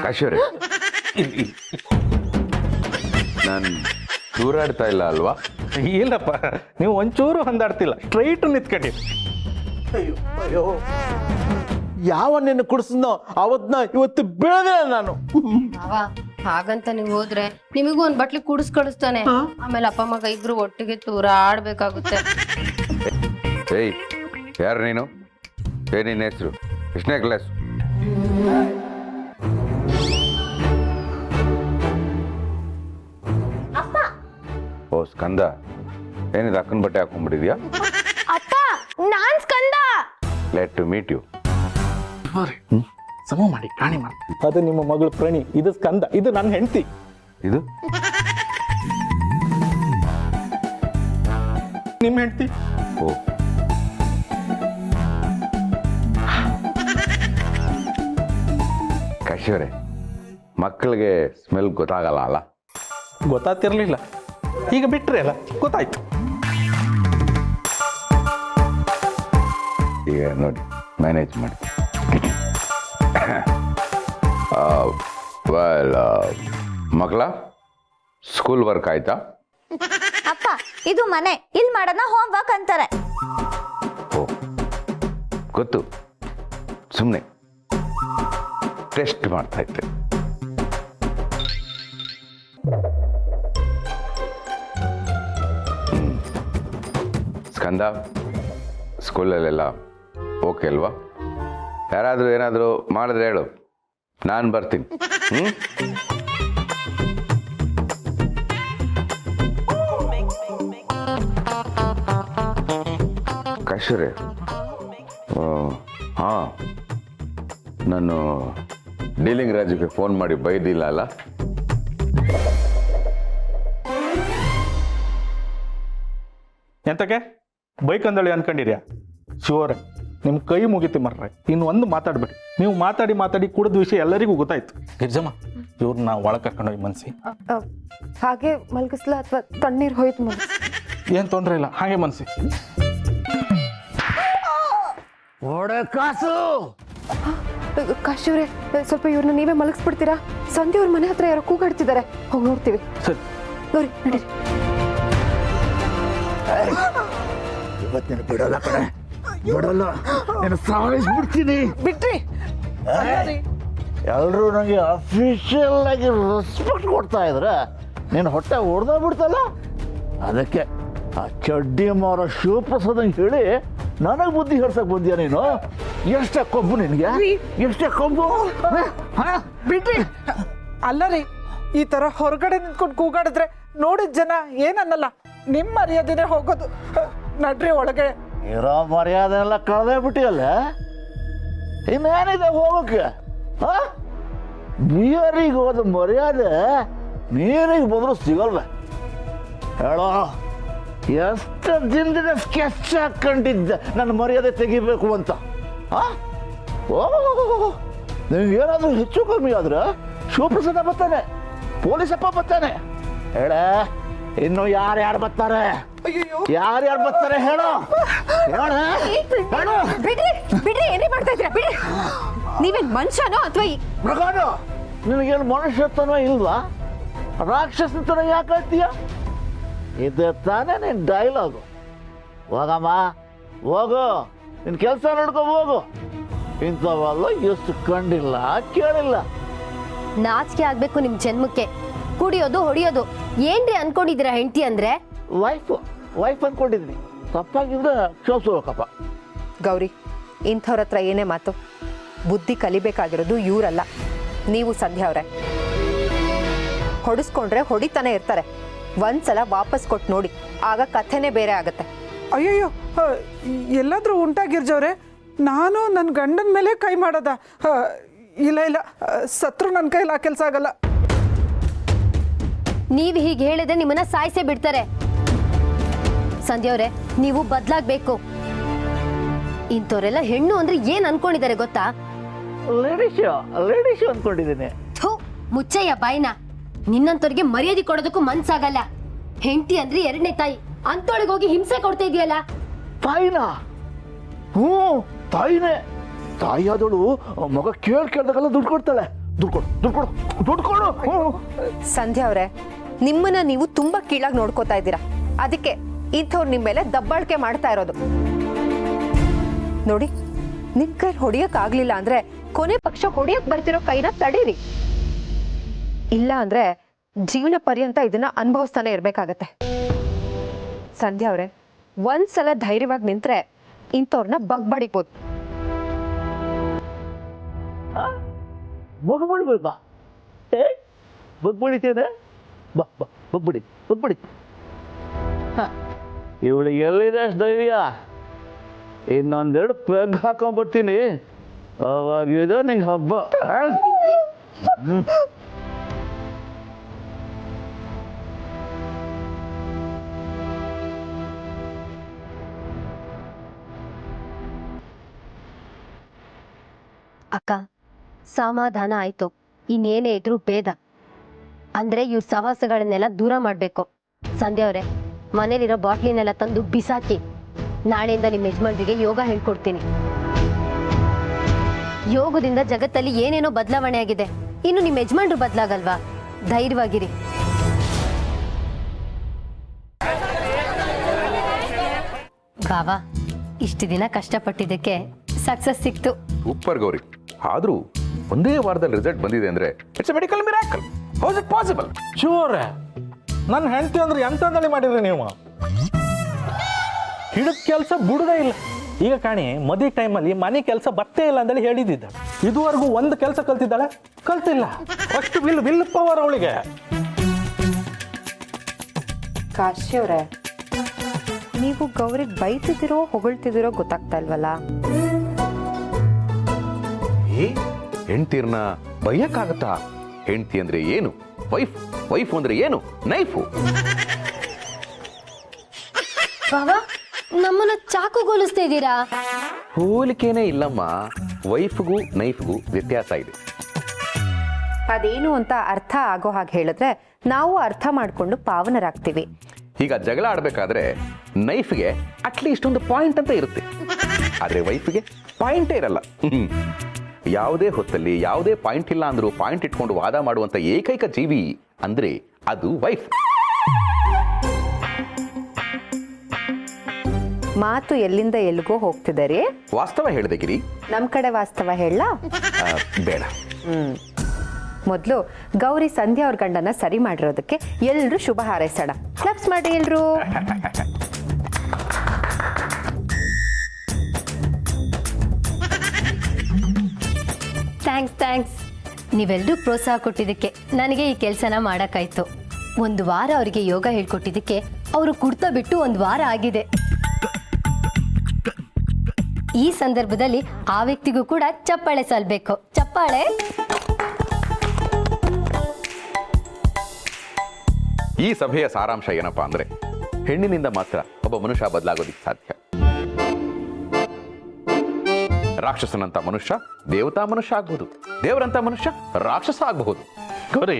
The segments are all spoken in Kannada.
ಕಾಶಿಯವರೇ ನಾನು ದೂರಾಡ್ತಾ ಇಲ್ಲ ಅಲ್ವಾ? ಇಲ್ಲಪ್ಪ, ನೀವು ಒಂಚೂರು ಹೊಂದಾಡ್ತಿಲ್ಲ, ಸ್ಟ್ರೈಟ್ ನಿಂತ್ಕಂಡಿ. ಅಯ್ಯೋ ಯಾವ ನಿನ್ನ ಕುಡಿಸಿದ್ನೋ ಅವತ್ನ ಇವತ್ತು ಬೆಳೆದೆ ನಾನು. ಹಾಗಂತ ನೀವು ಹೋದ್ರೆ ನಿಮಗೂ ಒಂದ್ ಬಟ್ಲಿ ಕುಡಿಸ್ ಕಳಿಸ್ತಾನೆ. ಆಮೇಲೆ ಅಪ್ಪ ಮಗ ಇಬ್ರು ಒಟ್ಟಿಗೆ ತೂರಾಡ್ಬೇಕಾಗುತ್ತೆ. ಏಯ್, ಯಾರು ನೀನು? ನಿನ್ನ ಹೆಸರು? ಎಷ್ಟನೇ ಕ್ಲಾಸ್? ಓ ಸ್ಕಂದ, ಏನಿದೆ ಅಕ್ಕನ ಬಟ್ಟೆ ಹಾಕೊಂಡ್ಬಿಟ್ಟಿದ್ಯಾ? ಅಪ್ಪ ನಾನ್ Skanda. Let to meet you. ಸಮ ಮಾಡಿ ಕಾಣಿ ಮಾಡಿ. ಅದು ನಿಮ್ಮ ಮಗಳು ಪ್ರಣಿ, ಇದು ಸ್ಕಂದ, ಇದು ನನ್ನ ಹೆಂಡತಿ. ಇದು ನಿಮ್ಮ ಹೆಂಡತಿ. ಓ, ಕಾಶಿಯವರೇ, ಮಕ್ಕಳಿಗೆ ಸ್ಮೆಲ್ ಗೊತ್ತಾಗಲ್ಲ ಅಲ್ಲ? ಗೊತ್ತಾಗ್ತಿರ್ಲಿಲ್ಲ, ಈಗ ಬಿಟ್ರೆ ಅಲ್ಲ ಗೊತ್ತಾಯ್ತು. ಈಗ ನೋಡಿ ಮ್ಯಾನೇಜ್ ಮಾಡಿ. ವೆಲ್, ಮಕ್ಕಳ ಸ್ಕೂಲ್ ವರ್ಕ್ ಆಯ್ತಾ? ಅಪ್ಪ ಇದು ಮನೆ, ಇಲ್ಲಿ ಮಾಡೋಣ ಹೋಮ್ ವರ್ಕ್ ಅಂತಾರೆ. ಓ ಗೊತ್ತು, ಸುಮ್ಮನೆ ಟೆಸ್ಟ್ ಮಾಡ್ತಾ ಇದ್ದೆ. ಸ್ಕಂದ, ಸ್ಕೂಲಲ್ಲೆಲ್ಲ ಓಕೆ ಅಲ್ವಾ? ಯಾರಾದರೂ ಏನಾದರೂ ಮಾಡಿದ್ರೆ ಹೇಳು, ನಾನು ಬರ್ತೀನಿ. ಕಾಶಿಯವರೇ, ಹಾಂ, ನಾನು ಡೀಲಿಂಗ್ ರಾಜುಗೆ ಫೋನ್ ಮಾಡಿ ಬೈದಿಲ್ಲ ಅಲ್ಲ? ಎಂತಕ್ಕೆ ಬೈಕ್ ಅಂದಳಿ ಅನ್ಕೊಂಡಿರ್ಯಾ? ಶಿವರೇ, ನಿಮ್ಮ ಕೈ ಮುಗಿತಿ ಮರ್ರೆ, ಇನ್ನು ಒಂದು ಮಾತಾಡ್ಬೇಡಿ. ನೀವು ಮಾತಾಡಿ ಮಾತಾಡಿ ಕುಡಿದ ವಿಷಯ ಎಲ್ಲರಿಗೂ ಗೊತ್ತಾಯ್ತು. ಗಿರ್ಜಮ್ಮ, ಇವ್ರನ್ನ ಒಳಗೆ ಕರ್ಕೊಂಡೋಗಿ ಮನ್ಸಿ. ಹಾಗೆ ಮಲಗಿಸ್ಲ ಅಥವಾ ತಣ್ಣೀರ್ ಹೋಯ್ತು ಮನಸ್ಸು? ಏನ್ ತೊಂದ್ರೆ ಇಲ್ಲ, ಹಾಗೆ ಮನ್ಸಿ. ಕಾಸು ಕಾಶಿವ್ರೆ, ಸ್ವಲ್ಪ ಇವ್ರನ್ನ ನೀವೇ ಮಲಗಿಸ್ಬಿಡ್ತೀರಾ? ಸಂಧ್ಯೆ ಅವ್ರ ಮನೆ ಹತ್ರ ಯಾರೋ ಕೂಗಾಡ್ತಿದ್ದಾರೆ, ಹೋಗಿ ನೋಡ್ತೀವಿ. ಸರಿ ಗೌರಿ ನಡೀರಿ. ಇವತ್ತಿನ ಬಿಡಲ್ಲ ಕಡೆ, ಬಿಡಲ್ಲ, ನಾನು ಸಾಯಿಸ್ಬಿಡ್ತೀನಿ. ಬಿಟ್ರಿ ಎಲ್ರು ನನಗೆ ಅಫಿಷಿಯಲ್ ಆಗಿ ರೆಸ್ಪೆಕ್ಟ್ ಕೊಡ್ತಾ ಇದ್ರೆ ನೀನು ಹೊಟ್ಟೆ ಹೊಡೆದೋಗ್ಬಿಡ್ತಲ್ಲ. ಅದಕ್ಕೆ ಆ ಚಡ್ಡಿ ಮಾರೋ ಶಿವಪ್ರಸಾದ್ ಹೇಳಿ ನನಗೆ ಬುದ್ಧಿ ಹೇಳ್ಸಕ್ ಬಂದ್ಯಾ ನೀನು? ಎಷ್ಟೇ ಕೊಂಬು ನಿನಗೆ, ಎಷ್ಟೇ ಕೊಂಬು? ಬಿಡ್ರಿ. ಅಲ್ಲ ರೀ, ಈ ತರ ಹೊರಗಡೆ ನಿಂತ್ಕೊಂಡು ಕೂಗಾಡಿದ್ರೆ ನೋಡಿದ ಜನ ಏನನ್ನಲ್ಲ, ನಿಮ್ಮ ಮರ್ಯಾದೆನೇ ಹೋಗೋದು. ನಡ್ರಿ ಒಳಗೆ. ಇರೋ ಮರ್ಯಾದೆ ಎಲ್ಲ ಕಳೆದೇ ಬಿಟ್ಟಿಯಲ್ಲ, ಇನ್ನೇನಿದೆ ಹೋಗೋಕೆ? ಬಿಯರಿಗೆ ಹೋದ ಮರ್ಯಾದೆ ನೀರಿಗೆ ಬಂದರೂ ಸಿಗಲ್ವ? ಹೇಳೋ, ಎಷ್ಟು ದಿನದಿಂದ ಸ್ಕೆಚ್ ಹಾಕೊಂಡಿದ್ದೆ ನನ್ನ ಮರ್ಯಾದೆ ತೆಗಿಬೇಕು ಅಂತ. ನಿಮ್ಗೆ ಏನಾದರೂ ಹೆಚ್ಚು ಕಮ್ಮಿ ಆದ್ರೆ ಶಿವಪ್ರಸಾದ ಬರ್ತಾನೆ, ಪೊಲೀಸಪ್ಪ ಬರ್ತಾನೆ. ಹೇಳ, ಇನ್ನು ಯಾರ್ಯಾರು ಬರ್ತಾರೆ? ಯಾರ್ಯಾರು ಬರ್ತಾರೆ ಹೇಳೋ, ಬಿಡ್ರಿ ಬಿಡ್ರಿ, ಏನೇ ಮಾಡ್ತಾ ಇದ್ದೀರಾ? ಬಿಡ್ರಿ. ನೀವೇನ್ ಮನುಷ್ಯನೋ ಅಥವಾ ಮೃಗಾನು? ನಿನಗೇನು ಮನುಷ್ಯತನ ಇಲ್ವಾ? ರಾಕ್ಷಸತನ ಯಾಕೆ ಹೇಳ್ತೀಯ? ಇದು ತಾನೇ ನಿನ್ ಡೈಲಾಗು. ಹೋಗಮ್ಮ, ಹೋಗು, ನಿನ್ ಕೆಲಸ ನೋಡ್ಕೊ ಹೋಗು. ಇಂಥವೆಲ್ಲ ಎಷ್ಟು ಕಂಡಿಲ್ಲ, ಕೇಳಿಲ್ಲ. ನಾಚಿಕೆ ಆಗ್ಬೇಕು ನಿಮ್ ಜನ್ಮಕ್ಕೆ. ಕುಡಿಯೋದು ಹೊಡಿಯೋದು ಏನ್ರಿ ಅನ್ಕೊಂಡಿದ್ದೀರಾ ಹೆಂಡತಿ ಅಂದ್ರೆ? ವೈಫ್ ಅನ್ಕೊಂಡಿದ್ದೀನಿ. ತಪ್ಪಾಗಿದ್ರೆ ಕ್ಷಮಿಸ್ಬೇಕಪ್ಪ. ಗೌರಿ, ಇಂಥವ್ರ ಹತ್ರ ಏನೇ ಮಾತು? ಬುದ್ಧಿ ಕಲಿಬೇಕಾಗಿರೋದು ಇವರಲ್ಲ, ನೀವು ಸಂಧ್ಯಾ ಅವ್ರೆ. ಹೊಡಿಸ್ಕೊಂಡ್ರೆ ಹೊಡಿತಾನೆ ಇರ್ತಾರೆ, ಒಂದ್ಸಲ ವಾಪಸ್ ಕೊಟ್ಟು ನೋಡಿ, ಆಗ ಕಥೆನೇ ಬೇರೆ ಆಗತ್ತೆ. ಅಯ್ಯಯ್ಯೋ, ಎಲ್ಲಾದ್ರೂ ಉಂಟಾಗಿರ್ಜವ್ರೆ, ನಾನು ನನ್ನ ಗಂಡನ ಮೇಲೆ ಕೈ ಮಾಡೋದ? ಇಲ್ಲ ಇಲ್ಲ, ಸತ್ರು ನನ್ನ ಕೈಲಿ ಆ ಕೆಲಸ ಆಗಲ್ಲ. ನೀವ್ ಹೀಗೆ ಹೇಳಿದ್ರೆ ನಿಮ್ಮನ್ನ ಸಾಯಿಸೇ ಬಿಡ್ತಾರೆ. ಸಂಧ್ಯವ್ರೆ, ನೀವು ಬದ್ಲಾಗ್ಬೇಕು. ಇಂಥವ್ರೆಲ್ಲ ಹೆಣ್ಣು ಅಂದ್ರೆ ಏನ್ ಅನ್ಕೊಂಡಿದ್ದಾರೆ ಗೊತ್ತಾ? ಲೇಡೀಶು ಅನ್ಕೊಂಡಿದ್ದೀನಿ. ಥು, ಮುಚ್ಚಯ್ಯ ಬಾಯ್ನ. ನಿನ್ನಂತವ್ರಿಗೆ ಮರ್ಯಾದೆ ಕೊಡೋದಕ್ಕೂ ಮನ್ಸಾಗಲ್ಲ. ಹೆಂಡತಿ ಅಂದ್ರೆ ಎರಡನೇ ತಾಯಿ, ಅಂತೊಳಗೆ ಹೋಗಿ ಹಿಂಸೆ ಕೊಡ್ತಾ ಇದೆಯಲ್ಲ. ತಾಯಿನಾ? ಹ್ಞೂ, ತಾಯಿನೇ. ತಾಯಿಯಾದವಳು ಮಗ ಕೇಳ್ದಾಗೆಲ್ಲ ದುಡ್ಡು ಕೊಡ್ತಾಳೆ. ದುಡ್ಡು ಕೊಡು. ಸಂಧ್ಯಾ ಅವರೇ, ನಿಮ್ಮನ್ನ ನೀವು ತುಂಬಾ ಕೀಳಾಗಿ ನೋಡ್ಕೋತಾ ಇದ್ದೀರಾ. ಅದಕ್ಕೆ ಇಂಥವ್ರು ನಿಮ್ಮ ಮೇಲೆ ದಬ್ಬಾಳಿಕೆ ಮಾಡ್ತಾ ಇರೋದು. ನೋಡಿ, ನಿಮ್ ಕೈ ಹೊಡಿಯಕ್ ಆಗ್ಲಿಲ್ಲ ಅಂದ್ರೆ ಕೊನೆ ಪಕ್ಷ ಹೊಡಿಯಕ್ ಬರ್ತಿರೋ ಕೈನ ತಡೀರಿ. ಇಲ್ಲ ಅಂದ್ರೆ ಜೀವನ ಪರ್ಯಂತ ಇದನ್ನ ಅನುಭವಿಸ್ತಾನೆ ಇರ್ಬೇಕಾಗತ್ತೆ. ಸಂಧ್ಯಾ ಅವ್ರೆ, ಒಂದ್ಸಲ ಧೈರ್ಯವಾಗಿ ನಿಂತ್ರೆ ಇಂಥವ್ರನ್ನ ಬಗ್ಬಡಿಬೋದು. ಬಗ್ಬಿಡ್ಬೇಕಾ? ಬಗ್ಬಿಡಿತೇನೆ. ಬಗ್ಬಿಡಿ. ಇವಳಿಗೆ ಎಲ್ಲಿದೆ ಅಷ್ಟು ಧೈರ್ಯ? ಇನ್ನೊಂದೆರಡು ಪೆಗ್ ಹಾಕೊಂಡ್ಬರ್ತೀನಿ, ಅವಾಗಿದೆ ನಿಂಗೆ ಹಬ್ಬ. ಅಕ್ಕ, ಸಮಾಧಾನ ಆಯ್ತು. ಇನ್ನೇನೇ ಇದ್ರು ಭೇದ ಅಂದ್ರೆ ಇವ್ರ ಸವಾಸಗಳನ್ನೆಲ್ಲ ದೂರ ಮಾಡ್ಬೇಕು. ಸಂಧ್ಯಾ ಅವ್ರೆ, ಮನೇಲಿರೋ ಬಾಟ್ಲಿನೆಲ್ಲ ತಂದು ಬಿಸಾಕಿ. ನಾಳೆಯಿಂದ ನಿಮ್ಮ ಯಜಮಾನ್ರಿಗೆ ಯೋಗ ಹೇಳ್ಕೊಡ್ತೀನಿ. ಯೋಗದಿಂದ ಜಗತ್ತಲ್ಲಿ ಏನೇನೋ ಬದಲಾವಣೆ ಆಗಿದೆ. ಇನ್ನು ನಿಮ್ಮ ಯಜಮಾನ್ರು ಬದಲಾಗಲ್ವಾ? ಧೈರ್ಯವಾಗಿರಿ. ಬಾವಾ, ಇಷ್ಟು ದಿನ ಕಷ್ಟಪಟ್ಟಿದ್ದಕ್ಕೆ ಸಕ್ಸಸ್ ಸಿಕ್ತು. ಸೂಪರ್ ಗೌರಿ. ಆದ್ರೂ ಒಂದೇ ವಾರದಲ್ಲಿ ರಿಸಲ್ಟ್ ಬಂದಿದೆ ಅಂದ್ರೆ it's a medical miracle. How is it possible? ಶಿವರೇ, ನನ್ನ ಹೆಂಡತಿ ಅಂದ್ರೆ ಎಂತಂದಳಿ ಮಾಡಿದ್ರಿ ನೀವು? ಹಿಡಿದ ಕೆಲಸ ಬಿಡುದೇ ಇಲ್ಲ. ಈಗ ಕಾಣಿ, ಮದುವೆ ಟೈಮಲ್ಲಿ ಮನೆ ಕೆಲಸ ಬರ್ತೇ ಇಲ್ಲ ಅಂತೇಳಿ ಹೇಳಿದ್ದ. ಇದುವರೆಗೂ ಒಂದು ಕೆಲಸ ಕಲ್ತಿದ್ದಾಳೆ? ಕಲ್ತಿಲ್ಲ. ಅಷ್ಟು ವಿಲ್ ಪವರ್ ಅವಳಿಗೆ. ಕಾಶ್ಯವರೇ, ನೀವು ಗೌರಿಗೆ ಬೈತಿದ್ದೀರೋ ಹೊಗಳ್ತಿದ್ದೀರೋ ಗೊತ್ತಾಗ್ತಾ ಇಲ್ವಲ್ಲ. ಹೆಂಡ್ತಿರ್ನ ಬೈಯಕ್ಕಾಗತ್ತಾ? ಹೆಂಡ್ತಿ ಅಂದ್ರೆ ಏನು? ವೈಫ್ ಅಂದ್ರೆ ಏನು? ನೈಫು. ಬಾವಾ, ನಮ್ಮನ್ನ ಚಾಕುಗೊಲಿಸ್ತಾ ಇದ್ದೀರಾ? ಹೋಲಿಕೆನೇ ಇಲ್ಲಮ್ಮ. ವೈಫ್ಗೂ ನೈಫ್ಗೂ ವ್ಯತ್ಯಾಸ ಇದೆ. ಅದೇನು ಅಂತ ಅರ್ಥ ಆಗೋ ಹಾಗೆ ಹೇಳಿದ್ರೆ ನಾವು ಅರ್ಥ ಮಾಡ್ಕೊಂಡು ಪಾವನರಾಗ್ತೀವಿ. ಈಗ ಜಗಳ ಆಡ್ಬೇಕಾದ್ರೆ ನೈಫ್ಗೆ ಅಟ್ಲೀಸ್ಟ್ ಒಂದು ಪಾಯಿಂಟ್ ಅಂತ ಇರುತ್ತೆ, ಆದ್ರೆ ವೈಫ್ಗೆ ಪಾಯಿಂಟೇ ಇರಲ್ಲ. ಯಾವುದೇ ಹೊತ್ತಲ್ಲಿ ಯಾವುದೇ ಪಾಯಿಂಟ್ ಇಲ್ಲ ಅಂದ್ರೂ ಪಾಯಿಂಟ್ ಇಟ್ಕೊಂಡು ವಾದ ಮಾಡುವಂತ ಏಕೈಕ ಜೀವಿ ಅಂದ್ರೆ ಅದು ವೈಫ್. ಮಾತು ಎಲ್ಲಿಂದ ಎಲ್ಲಿಗೋ ಹೋಗ್ತಿದ್ದಾರೆ. ವಾಸ್ತವ ಹೇಳಿದೆ ಗಿರಿ. ನಮ್ ಕಡೆ ವಾಸ್ತವ ಹೇಳ ಬೇಡ. ಮೊದ್ಲು ಗೌರಿ ಸಂಧ್ಯಾ ಅವ್ರ ಗಂಡನ ಸರಿ ಮಾಡಿರೋದಕ್ಕೆ ಎಲ್ರು ಶುಭ ಹಾರೈಸೋಣ. ಕ್ಲಾಪ್ಸ್ ಮಾಡಿ ಎಲ್ರು. ಥ್ಯಾಂಕ್ಸ್. ನೀವೆಲ್ಲರೂ ಪ್ರೋತ್ಸಾಹ ಕೊಟ್ಟಿದ್ದಕ್ಕೆ ನನಗೆ ಈ ಕೆಲಸನ ಮಾಡಕ್ಕಾಯ್ತು. ಒಂದು ವಾರ ಅವರಿಗೆ ಯೋಗ ಹೇಳ್ಕೊಟ್ಟಿದ್ದಕ್ಕೆ ಅವರು ಕುಡ್ತಾ ಬಿಟ್ಟು ಒಂದು ವಾರ ಆಗಿದೆ. ಈ ಸಂದರ್ಭದಲ್ಲಿ ಆ ವ್ಯಕ್ತಿಗೂ ಕೂಡ ಚಪ್ಪಾಳೆ ಸಲ್ಬೇಕು. ಚಪ್ಪಾಳೆ. ಈ ಸಭೆಯ ಸಾರಾಂಶ ಏನಪ್ಪಾ ಅಂದ್ರೆ, ಹೆಣ್ಣಿನಿಂದ ಮಾತ್ರ ಒಬ್ಬ ಮನುಷ್ಯ ಬದಲಾಗೋದಿಕ್ಕೆ ಸಾಧ್ಯ. ರಾಕ್ಷಸನಂತ ಮನುಷ್ಯ ದೇವತಾ ಮನುಷ್ಯ ಆಗ್ಬಹುದು, ದೇವರಂತ ಮನುಷ್ಯ ರಾಕ್ಷಸ ಆಗಬಹುದು. ಗೌರಿ,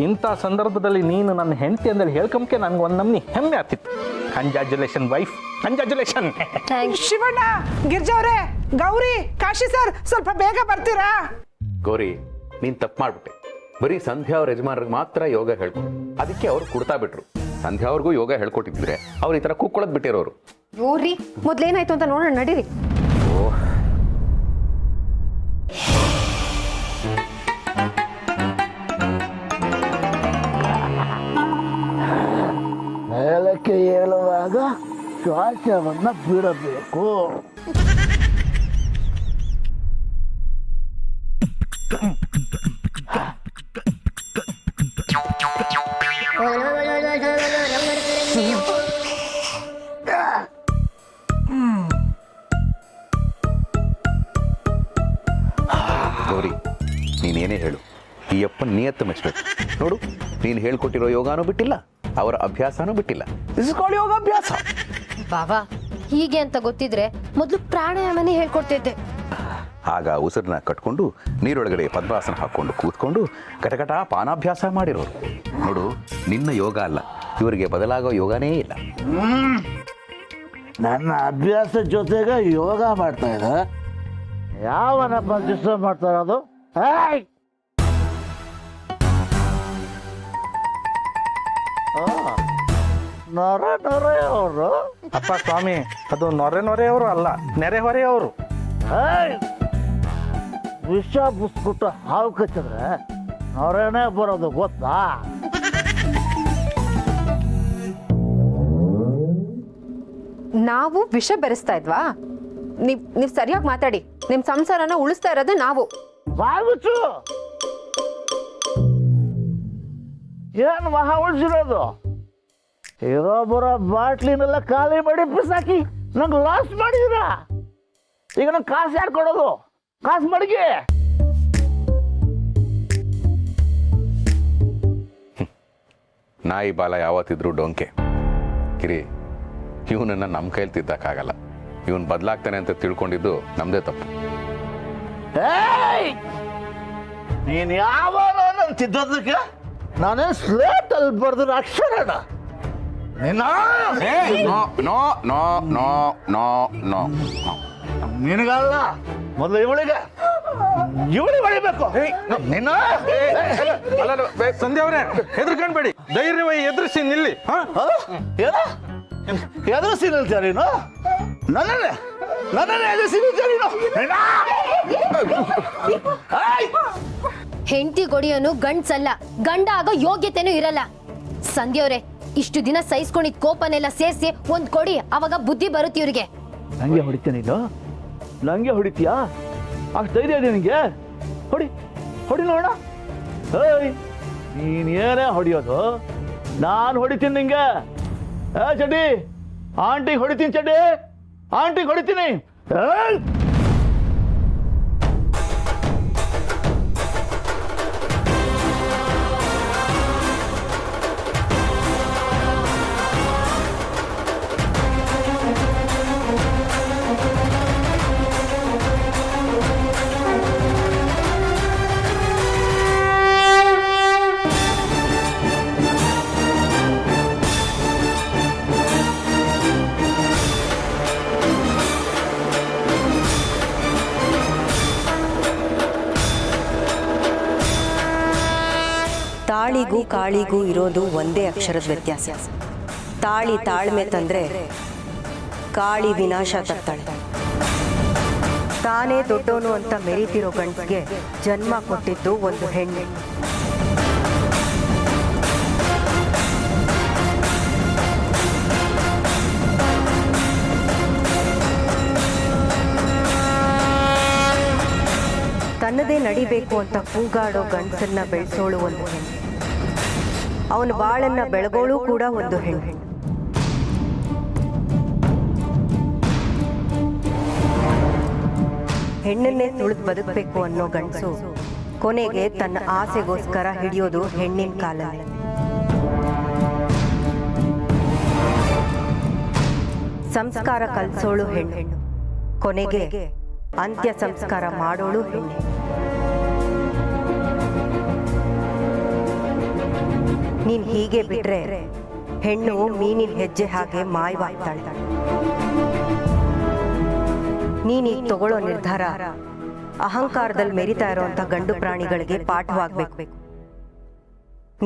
ಇಂಥ ಸಂದರ್ಭದಲ್ಲಿ ನೀನು ನನ್ನ ಹೆಂಡತಿ ಅಂದ್ರೆ ಹೇಳ್ಕೊಂಬಕ್ಕೆ ನನ್ಗೆ ಒಂದು ನಮ್ನಿ ಹೆಮ್ಮೆ ಆಗ್ತಿತ್ತು. Congratulation wife, congratulation. Thanks. Shivanna, Girja ಅವರೇ, ಗೌರಿ, ಕಾಶಿ ಸರ್, ಸ್ವಲ್ಪ ಬೇಗ ಬರ್ತೀರಾ? ಗೌರಿ, ನೀನ್ ತಪ್ಪು ಮಾಡ್ಬಿಟ್ಟೆ. ಬರೀ ಸಂಧ್ಯಾ ಅವ್ರ ಯಜಮಾನ್ರಿಗೆ ಮಾತ್ರ ಯೋಗ ಹೇಳ್ಕೊಡು, ಅದಕ್ಕೆ ಅವ್ರು ಕುಡ್ತಾ ಬಿಟ್ರು. ಸಂಧ್ಯಾ ಅವ್ರಿಗೂ ಯೋಗ ಹೇಳ್ಕೊಟ್ಟಿದ್ರೆ ಅವ್ರು ಈ ತರ ಕೂಕ್ಕೊಳ್ಳೋದ್ ಬಿಟ್ಟಿರೋರು. ನೋಡ್ರಿ, ಮೊದ್ಲೇನಾಯ್ತು ಅಂತ ನೋಡೋಣ, ನಡೀರಿ. ಮೇಲಕ್ಕೆ ಏಳುವಾಗ ಶ್ವಾಸವನ್ನ ಬಿಡಬೇಕು. ಗೌರಿ, ನೀನೇನೇ ಹೇಳು, ಈ ಅಪ್ಪನ ನಿಯತ್ತು ಮೆಚ್ಚಬೇಕು. ನೋಡು, ನೀನು ಹೇಳ್ಕೊಟ್ಟಿರೋ ಯೋಗಾನೂ ಬಿಟ್ಟಿಲ್ಲ, ಅವರ ಅಭ್ಯಾಸನೂ ಬಿಟ್ಟಿಲ್ಲ. ದಿಸ್ ಇಸ್ ಕಾಲ್ಡ್ ಯೋಗಾಭ್ಯಾಸ. ಬಾಬಾ, ಹೀಗೆ ಅಂತ ಗೊತ್ತಿದ್ರೆ ಮೊದಲು ಪ್ರಾಣಾಯಾಮನೇ ಹೇಳ್ಕೊಡ್ತಿದ್ದೆ. ಆಗ ಉಸಿರನ್ನ ಕಟ್ಕೊಂಡು ನೀರೊಳಗಡೆ ಪದ್ಮಾಸನ ಹಾಕೊಂಡು ಕೂತ್ಕೊಂಡು ಕಟಕಟ ಪಾನಾಭ್ಯಾಸ ಮಾಡಿರೋರು. ನೋಡು, ನಿನ್ನ ಯೋಗ ಅಲ್ಲ, ಇವರಿಗೆ ಬದಲಾಗೋ ಯೋಗನೇ ಇಲ್ಲ. ನನ್ನ ಅಭ್ಯಾಸ ಜೊತೆಗೆ ಯೋಗ ಮಾಡ್ತಾ ಇದ್ದ. ಯಾವನಪ್ಪ ಡಿಸ್ಟರ್ಬ್ ಮಾಡ್ತಾ ಇರೋದು? ಅವರು ಅಪ್ಪ ಸ್ವಾಮಿ, ಅದು ನೊರೆಯವರು ಅಲ್ಲ, ನೆರೆಹೊರೆಯವರು. ವಿಷ ಬುಸ್ಬಿಟ್ಟು ಹಾವು ಕಚ್ಚಿದ್ರೆ ನೊರೆನೇ ಬರೋದು ಗೊತ್ತಾ? ನಾವು ವಿಷ ಬೆರೆಸ್ತಾ ಇದ್ವಾ? ನೀವ್ ಸರಿಯಾಗಿ ಮಾತಾಡಿ. ನಿಮ್ ಸಂಸಾರನ ಉಳಿಸ್ತಾ ಇರೋದು ನಾವು. ಬಾಗುಚ್ಚು ಏನ್ ಮಹಾ ಉಳಿಸಿರೋದು? ಇರೋ ಬರೋ ಬಾಟ್ಲಿನೆಲ್ಲ ಖಾಲಿ ಮಾಡಿ ಬಿಸಾಕಿ ನಂಗೆ ಲಾಸ್ ಮಾಡಿದ್ರ. ಈಗ ನಂಗೆ ಕಾಸು ಯಾರು ಕೊಡೋದು? ಕಾಸು ಮಡಗಿ. ನಾಯಿ ಬಾಲ ಯಾವತ್ತಿದ್ರು ಡೊಂಕೆ. ಕಿರಿ, ಇವನನ್ನ ನಮ್ಮ ಕೈಲಿ ತಿದ್ದಕ್ಕಾಗಲ್ಲ. ಇವನ್ ಬದಲಾಗ್ತಾನೆ ಅಂತ ತಿಳ್ಕೊಂಡಿದ್ದು ನಮ್ದೇ ತಪ್ಪು. ನೀನ್ ಯಾವಾಗ ನನ್ ತಿದ್ದೋದಕ್ಕೆ ನಾನೇನ್ ಸ್ಲೇಟ್ ಅಲ್ಲಿ ಬರ್ದ್ರ ಅಕ್ಷರಣ ನಿನಗಲ್ಲ, ಮೊದಲು ಇವಳಿಗೆ ಹೊಡಿಬೇಕು. ಸಂಧ್ಯಾ ಅವರೇ, ಹೆದರ್ಕೊಂಡ್ಬೇಡಿ, ಧೈರ್ಯವಾಗಿ ಎದುರಿಸಿ ನಿಲ್ಲಿ. ಎದುರಿಸಿ ನಿಲ್ತೀರೇನು? ನನ್ನನ್ನೇ ಎದುರಿಸಿ ನಿಲ್ತೀರೇನು? ಹೆಂಡತಿ ಗೊಡಿಯೋನು ಗಂಡ್ಸಲ್ಲ, ಗಂಡ ಆಗೋ ಯೋಗ್ಯತೆನೂ ಇರಲ್ಲ. ಸಂಧ್ಯಾವ್ರೆ, ಇಷ್ಟು ದಿನ ಸಹಿಸ್ಕೊಂಡಿದ್ ಕೋಪನೆಲ್ಲ ಸೇರಿಸಿ ಒಂದ್ ಕೊಡಿ, ಅವಾಗ ಬುದ್ಧಿ ಬರುತ್ತೆ ಇವ್ರಿಗೆ. ನಂಗೆ ಹೊಡಿತೀಯ ನೀನು? ನಂಗೆ ಹೊಡಿತೀಯಾ? ಅಷ್ಟು ಧೈರ್ಯ ಇದೆ ನಿಂಗೆ? ಹೊಡಿ ನೋಡ. ನೀನ್ ಏನೇ ಹೊಡಿಯೋದು? ನಾನು ಹೊಡಿತೀನಿ ನಿಂಗೆ. ಚಡ್ಡಿ ಆಂಟಿಗೆ ಹೊಡಿತೀನಿ, ಚಡ್ಡಿ ಆಂಟಿಗೆ ಹೊಡಿತೀನಿ. ತಾಳಿಗೂ ಕಾಳಿಗೂ ಇರೋದು ಒಂದೇ ಅಕ್ಷರದ ವ್ಯತ್ಯಾಸ. ತಾಳಿ ತಾಳ್ಮೆ ತಂದ್ರೆ ಕಾಳಿ ವಿನಾಶ ತರ್ತಾಳೆ. ತಾನೇ ದೊಡ್ಡೋನು ಅಂತ ಮೆರೀತಿರೋ ಗಂಡಿಗೆ ಜನ್ಮ ಕೊಟ್ಟಿದ್ದು ಒಂದು ಹೆಣ್ಣು. ತನ್ನದೇ ನಡಿಬೇಕು ಅಂತ ಕೂಗಾಡೋ ಗಂಡಸನ್ನ ಬೆಳೆಸೋಳು ಒಂದು ಹೆಣ್ಣು. ಅವನ ಬಾಳನ್ನ ಬೆಳಗೋಳು ಕೂಡ ಒಂದು ಹೆಣ್ಣು. ಹೆಣ್ಣನ್ನೇ ತುಳಿದು ಬದುಕಬೇಕು ಅನ್ನೋ ಗಂಡಸು ಕೊನೆಗೆ ತನ್ನ ಆಸೆಗೋಸ್ಕರ ಹಿಡಿಯೋದು ಹೆಣ್ಣಿನ ಕಾಲಲ್ಲಿ. ಸಂಸ್ಕಾರ ಕಲಿಸೋಳು ಹೆಣ್ಣು, ಕೊನೆಗೆ ಅಂತ್ಯ ಸಂಸ್ಕಾರ ಮಾಡೋಳು ಹೆಣ್ಣೆ. ನೀನ್ ಹೀಗೆ ಬಿಟ್ರೆ ಹೆಣ್ಣು ಮೀನಿನ ಹೆಜ್ಜೆ ಹಾಗೆ ಮಾಯವಾಗ್ತಾಳೆ. ನೀನೀಗ ತಗೊಳ್ಳೋ ನಿರ್ಧಾರ ಅಹಂಕಾರದಲ್ಲಿ ಮೆರಿತಾ ಇರೋಂಥ ಗಂಡು ಪ್ರಾಣಿಗಳಿಗೆ ಪಾಠವಾಗಬೇಕು.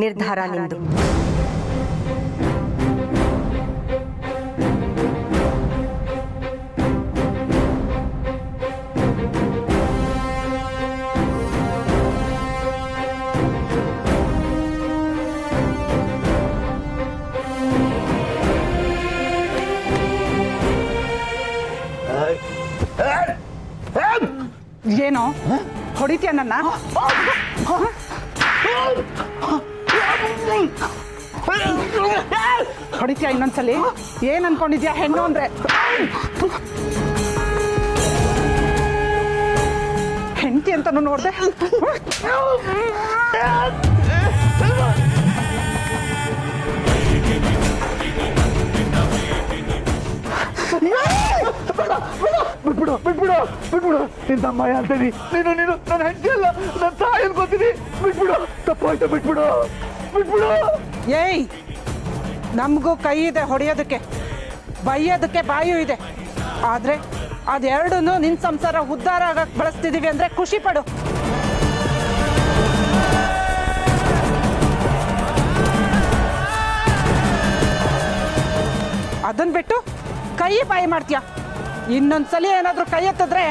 ನಿರ್ಧಾರ ನಿಂದು. ಏನೋ ಹೊಡಿತೀಯ ನನ್ನ? ಹೊಡಿತೀಯ ಇನ್ನೊಂದ್ಸಲಿ? ಏನ್ ಅನ್ಕೊಂಡಿದ್ಯಾ ಹೆಣ್ಣು ಅಂದ್ರೆ? ಹೆಂಡತಿ ಅಂತಾನು ನೋಡ್ದೆ? ಬಿಟ್ಬಿಡು ನಿನ್ ತಮ್ಮಯ್ಯ ಅಂತೀನಿ. ನೀನು ನನ್ನ ಹೆಂಡತಿ ಅಲ್ಲ, ನನ್ನ ತಾಯಿ ಅನ್ಕೋತೀನಿ. ಬಿಟ್ಬಿಡು, ತಪ್ಪಾಯ್ತು. ಬಿಟ್ಬಿಡು. ಏಯ್, ನಮಗೂ ಕೈ ಇದೆ ಹೊಡೆಯೋದಕ್ಕೆ, ಬೈಯೋದಕ್ಕೆ ಬಾಯೂ ಇದೆ. ಆದ್ರೆ ಅದೆರಡನ್ನೂ ನಿನ್ ಸಂಸಾರ ಉದ್ಧಾರ ಆಗಕ್ ಬಳಸ್ತಿದೀವಿ ಅಂದ್ರೆ ಖುಷಿ ಪಡು. ಅದನ್ನ ಬಿಟ್ಟು ಕೈ ಬಾಯಿ ಮಾಡ್ತೀಯ. ಇನ್ನೊಂದ್ಸಲಿ ಏನಾದ್ರೂ ಕೈ ಎತ್ತಿದ್ರೆ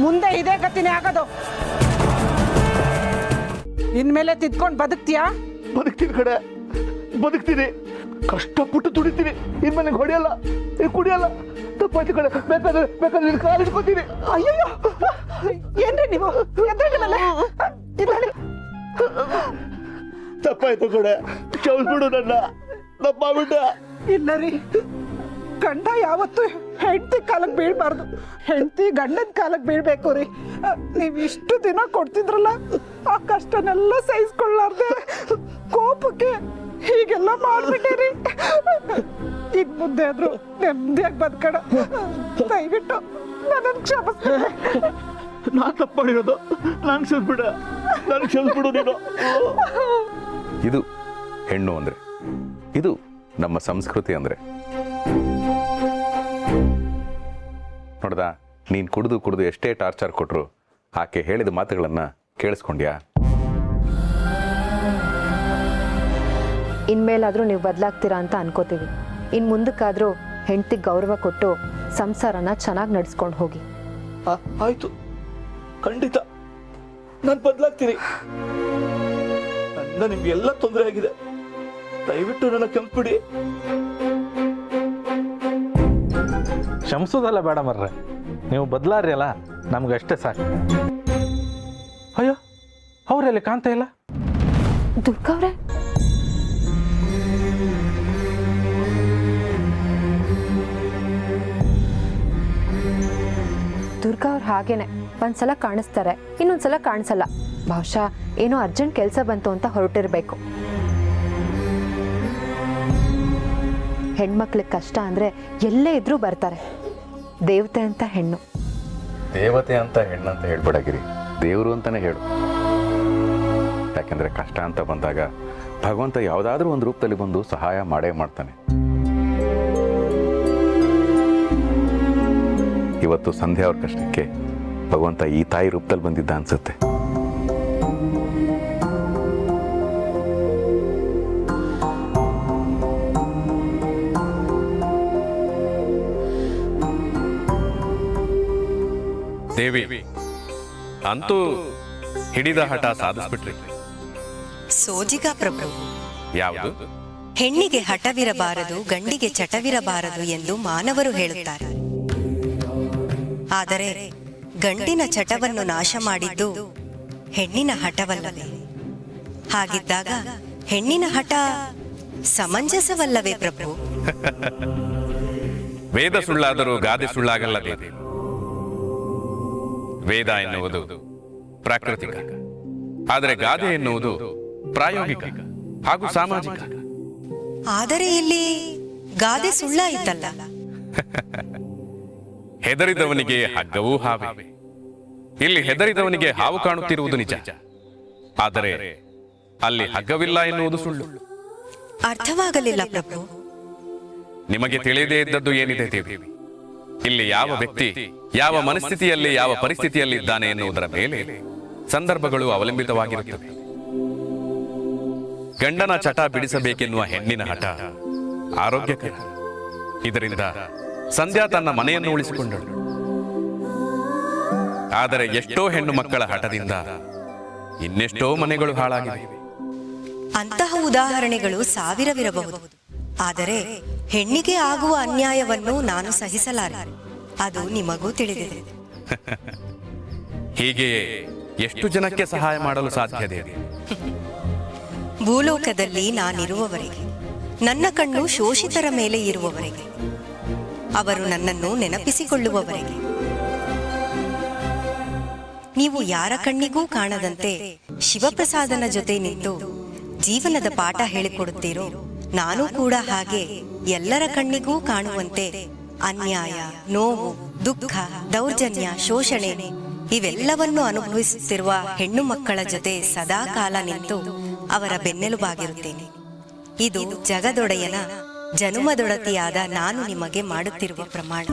ಮುಂದೆ ಇದೇ ಗತಿನೇ ಆಗೋದು. ಇನ್ಮೇಲೆ ತಿದ್ಕೊಂಡು ಬದುಕ್ತೀಯಾ? ಬದುಕ್ತೀನಿ ಕಡೆ, ಬದುಕ್ತೀನಿ, ಕಷ್ಟಪಟ್ಟು ದುಡಿತೀನಿ. ಇನ್ಮೇಲೆ ನಿಂಗೆ ಹೊಡೆಯಲ್ಲ, ಕುಡಿಯಲ್ಲ. ತಪ್ಪಾಯ್ತು ಕಡೆ, ಬೇಕಾದ್ರೆ ನಿನ್ನ ಕಾಲು ಇಟ್ಕೊತೀನಿ. ಅಯ್ಯಯ್ಯೋ, ಏನ್ರಿ ನೀವು? ಎದ್ದೇಳಿ ಮೇಲೆ. ಎದ್ದೇಳಿ. ತಪ್ಪಾಯ್ತು ಕಡೆ, ಕ್ಷಮಿಸ್ಬಿಡು ನನ್ನ, ತಪ್ಪಾಗ್ಬಿಟ್ಟ. ಇಲ್ಲ ರೀ, ಗಂಡ ಯಾವತ್ತು ಹೆಂಡತಿ ಕಾಲಕ್ಕೆ ಬೀಳ್ಬಾರ್ದು, ಹೆಂಡತಿ ಗಂಡನ ಕಾಲಕ್ಕೆ ಬೀಳ್ಬೇಕು ರೀ. ನೀವು ಇಷ್ಟು ದಿನ ಕೊಡ್ತಿದ್ರಲ್ಲ, ಆ ಕಷ್ಟನೆಲ್ಲ ಸಹಿಸ್ಕೊಳ್ಳಾರ್ದೆ ಕೋಪಕ್ಕೆ ಹೀಗೆಲ್ಲ ಮಾಡ್ಬಿಟ್ಟಿರಿ. ಈಗ ಮುಂದೆ ಆದ್ರೂ ನೆಮ್ಮದಿಯಾಗಿ ಬದುಕಣ. ದಯವಿಟ್ಟು ನನ್ನನ್ನು ಕ್ಷಮಿಸ್ಬಿಡಿ. ನಾ ತಪ್ಪಾಡಿರೋದು, ನಾನು ಕ್ಷಮಿಸ್ಬಿಡ, ನಾನು ಕ್ಷಮಿಸ್ಬಿಡು ನೀನು. ಇದು ಹೆಣ್ಣು ಅಂದರೆ, ಇದು ನಮ್ಮ ಸಂಸ್ಕೃತಿ ಅಂದರೆ. ನೋಡ್ದ, ನೀನು ಕುಡಿದು ಎಷ್ಟೇ ಟಾರ್ಚರ್ ಕೊಟ್ಟರು ಆಕೆ ಹೇಳಿದ ಮಾತುಗಳನ್ನು ಕೇಳಿಸ್ಕೊಂಡ್ಯಾ? ಇನ್ಮೇಲಾದ್ರೂ ನೀವು ಬದಲಾಗ್ತೀರಾ ಅಂತ ಅನ್ಕೋತೀವಿ. ಇನ್ ಮುಂದಕ್ಕಾದ್ರೂ ಹೆಂಡತಿಗೆ ಗೌರವ ಕೊಟ್ಟು ಸಂಸಾರನ ಚೆನ್ನಾಗಿ ನಡ್ಸ್ಕೊಂಡು ಹೋಗಿ. ಆಯ್ತು, ಖಂಡಿತ ನಾನು ಬದಲಾಗ್ತೀನಿ. ನನ್ನ ನಿಮ್ಗೆಲ್ಲ ತೊಂದರೆ ಆಗಿದೆ, ದಯವಿಟ್ಟು ನನ್ನ ಕ್ಷಮಿಸ್ಬಿಡಿ. ಕ್ಷಮಿಸೋದಲ್ಲ ಬೇಡ ಮರ್ರೆ, ನೀವು ಬದಲಾರಿ ಅಲ್ಲ, ನಮ್ಗಷ್ಟೇ ಸಾಕು. ಅಯ್ಯೋ, ಅವರಲ್ಲಿ ಕಾಣ್ತಾ ಇಲ್ಲ. ದುರ್ಗವ್ರೆ, ದುರ್ಗಾ ಅವ್ರು ಹಾಗೇನೆ ಒಂದ್ಸಲ ಕಾಣಿಸ್ತಾರೆ, ಇನ್ನೊಂದ್ಸಲ ಕಾಣಿಸಲ್ಲ. ಬಹುಶಃ ಏನೋ ಅರ್ಜೆಂಟ್ ಕೆಲಸ ಬಂತು ಅಂತ ಹೊರಟಿರ್ಬೇಕು. ಹೆಣ್ಮಕ್ಳಿಗೆ ಕಷ್ಟ ಅಂದ್ರೆ ಎಲ್ಲೇ ಇದ್ರೂ ಬರ್ತಾರೆ. ದೇವತೆ ಅಂತ ಹೆಣ್ಣು. ದೇವತೆ ಅಂತ ಹೆಣ್ಣಂತ ಹೇಳ್ಬೇಡಾಗಿರಿ, ದೇವರು ಅಂತಾನೆ ಹೇಳು. ಯಾಕೆಂದ್ರೆ ಕಷ್ಟ ಅಂತ ಬಂದಾಗ ಭಗವಂತ ಯಾವುದಾದ್ರೂ ಒಂದು ರೂಪದಲ್ಲಿ ಬಂದು ಸಹಾಯ ಮಾಡೇ ಮಾಡ್ತಾನೆ. ಇವತ್ತು ಸಂಧ್ಯಾ ಅವ್ರ ಕಷ್ಟಕ್ಕೆ ಭಗವಂತ ಈ ತಾಯಿ ರೂಪದಲ್ಲಿ ಬಂದಿದ್ದ ಅನ್ಸುತ್ತೆ. ದೇವಿ ಅಂತೂ ಹಿಡಿದ ಹಠ ಸಾಧಿಸ್ಬಿಟ್ರಿ. ಸೋಜಿಗ ಪ್ರಭು, ಯಾವುದು? ಹೆಣ್ಣಿಗೆ ಹಠವಿರಬಾರದು, ಗಂಡಿಗೆ ಚಟವಿರಬಾರದು ಎಂದು ಮಾನವರು ಹೇಳುತ್ತಾರೆ. ಆದರೆ ಗಂಡಿನ ಚಟವನ್ನು ನಾಶ ಮಾಡಿದ್ದು ಹೆಣ್ಣಿನ ಹಠವಲ್ಲವೇ? ಹಾಗಿದ್ದಾಗ ಹೆಣ್ಣಿನ ಹಠ ಸಮಂಜಸವಲ್ಲವೇ ಪ್ರಭು? ವೇದ ಸುಳ್ಳಾದರೂ ಗಾದೆ ಸುಳ್ಳಾಗಲ್ಲ ದೇವಿ. ವೇದ ಎನ್ನುವುದು ಪ್ರಾಕೃತಿಕ, ಆದರೆ ಗಾದೆ ಎನ್ನುವುದು ಪ್ರಾಯೋಗಿಕ ಹಾಗೂ ಸಾಮಾಜಿಕ. ಆದರೆ ಇಲ್ಲಿ ಗಾದೆ ಸುಳ್ಳಾಯಿತಲ್ಲ. ಹೆದರಿದವನಿಗೆ ಹಗ್ಗವೂ ಹಾವೇ. ಇಲ್ಲಿ ಹೆದರಿದವನಿಗೆ ಹಾವು ಕಾಣುತ್ತಿರುವುದು ನಿಜ, ಆದರೆ ಅಲ್ಲಿ ಹಗ್ಗವಿಲ್ಲ ಎನ್ನುವುದು ಸುಳ್ಳು. ಅರ್ಥವಾಗಲಿಲ್ಲ ಪ್ರಭು. ನಿಮಗೆ ತಿಳಿಯದೇ ಇದ್ದದ್ದು ಏನಿದೆ ದೇವಿ? ಇಲ್ಲಿ ಯಾವ ವ್ಯಕ್ತಿ ಯಾವ ಮನಸ್ಥಿತಿಯಲ್ಲಿ ಯಾವ ಪರಿಸ್ಥಿತಿಯಲ್ಲಿ ಇದ್ದಾನೆ ಎನ್ನುವುದರ ಮೇಲೆ ಸಂದರ್ಭಗಳು ಅವಲಂಬಿತವಾಗಿರುತ್ತವೆ. ಗಂಡನ ಚಟ ಬಿಡಿಸಬೇಕೆನ್ನುವ ಹೆಣ್ಣಿನ ಹಠ ಆರೋಗ್ಯಕರ. ಇದರಿಂದ ಸಂಧ್ಯಾ ತನ್ನ ಮನೆಯನ್ನು ಉಳಿಸಿಕೊಂಡಳು. ಆದರೆ ಎಷ್ಟೋ ಹೆಣ್ಣು ಮಕ್ಕಳ ಹಠದಿಂದ ಇನ್ನೆಷ್ಟೋ ಮನೆಗಳು ಹಾಳಾಗಿವೆ. ಅಂತಹ ಉದಾಹರಣೆಗಳು ಸಾವಿರವಿರಬಹುದು. ಆದರೆ ಹೆಣ್ಣಿಗೆ ಆಗುವ ಅನ್ಯಾಯವನ್ನು ನಾನು ಸಹಿಸಲಾರೆ, ಅದು ನಿಮಗೂ ತಿಳಿದಿದೆ. ಹೀಗೆಯೇ ಎಷ್ಟು ಜನಕ್ಕೆ ಸಹಾಯ ಮಾಡಲು ಸಾಧ್ಯ ದೇವಿ? ಭೂಲೋಕದಲ್ಲಿ ನಾನಿರುವವರೆಗೆ, ನನ್ನ ಕಣ್ಣು ಶೋಷಿತರ ಮೇಲೆ ಇರುವವರೆಗೆ, ಅವರು ನನ್ನನ್ನು ನೆನಪಿಸಿಕೊಳ್ಳುವವರೆಗೆ, ನೀವು ಯಾರ ಕಣ್ಣಿಗೂ ಕಾಣದಂತೆ ಶಿವಪ್ರಸಾದನ ಜೊತೆ ನಿಂತು ಜೀವನದ ಪಾಠ ಹೇಳಿಕೊಡುತ್ತೀರೋ, ನಾನು ಕೂಡ ಹಾಗೆ ಎಲ್ಲರ ಕಣ್ಣಿಗೂ ಕಾಣುವಂತೆ ಅನ್ಯಾಯ, ನೋವು, ದುಃಖ, ದೌರ್ಜನ್ಯ, ಶೋಷಣೆ ಇವೆಲ್ಲವನ್ನು ಅನುಭವಿಸುತ್ತಿರುವ ಹೆಣ್ಣು ಮಕ್ಕಳ ಜೊತೆ ಸದಾ ಕಾಲ ನಿಂತು ಅವರ ಬೆನ್ನೆಲುಬಾಗಿರುತ್ತೇನೆ. ಇದು ಜಗದೊಡೆಯನ ಜನುಮದೊಡತಿಯಾದ ನಾನು ನಿಮಗೆ ಮಾಡುತ್ತಿರುವ ಪ್ರಮಾಣ.